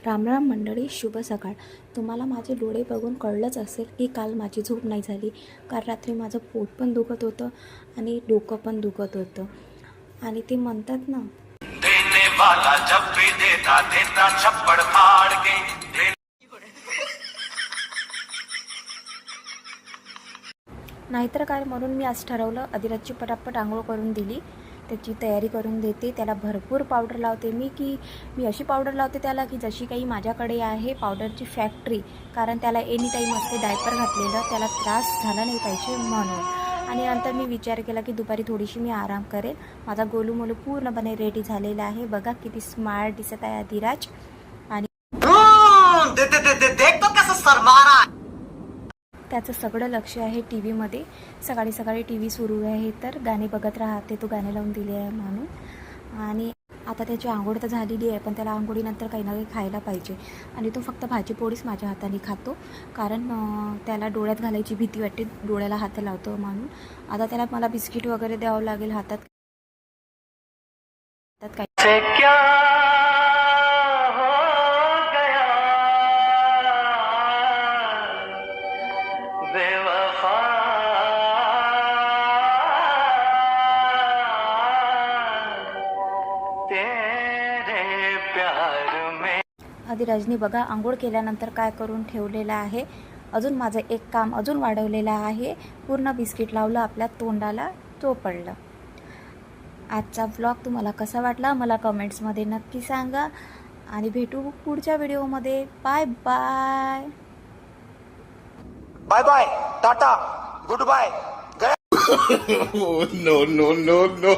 राम राम मंडळी, शुभ सकाळ. तुम्हाला माझे डोळे बघून कळलंच असेल की काल माझी झोप नाही झाली. काल रात्री माझं पोट पण दुखत होतं आणि डोकं पण दुखत होतं. आणि ते म्हणतात ना, देने वाला जब भी देता देता छप्पड़ फाड़ के नाहीतर काय, म्हणून मी आज ठरवलं अधिराजची पटापट आंघोळ करून दिली, त्याची तयारी करून देते. त्याला भरपूर पावडर लावते मी अशी पावडर लावते त्याला की जशी काही माझ्याकडे आहे पावडरची फॅक्टरी. कारण त्याला एनी टाईम असते डायपर घातलेलं, त्याला त्रास झाला नाही पाहिजे म्हणून. आणि नंतर मी विचार केला की दुपारी थोडीशी मी आराम करेल. माझा गोलूमोलू पूर्णपणे रेडी झालेला आहे. बघा किती स्मार्ट दिसत आहे अधिराज. आणि देख तो कैसा शर्मा रहा है. त्याचं सगळं लक्ष आहे टी व्हीमध्ये. सकाळी सकाळी टी व्ही सुरू आहे तर गाणे बघत राहते. तो गाणे लावून दिले आहे म्हणून. आणि आता त्याची आंघोळ तर झालेली आहे, पण त्याला आंघोळीनंतर काही ना काही खायला पाहिजे. आणि तो फक्त भाजीपोळीच माझ्या हाताने खातो, कारण त्याला डोळ्यात घालायची भीती वाटते, डोळ्याला हात लावतो म्हणून. आता त्याला मला बिस्किट वगैरे द्यावं लागेल. हातात काही क्या हो गया बेवफा तेरे प्यार में. अधिराजनी बघा आंघोळ केल्यानंतर काय करून ठेवलेलं आहे. अजून माझं एक काम अजून वाढवलेलं आहे. पूर्ण बिस्किट लावलं आपल्या तोंडाला, तो पडलं. आजचा व्लॉग तुम्हाला कसा वाटला मला कमेंट्समध्ये नक्की सांगा. आणि भेटू पुढच्या व्हिडिओमध्ये. Bye bye. Bye bye, tata, goodbye. no, no, no, no.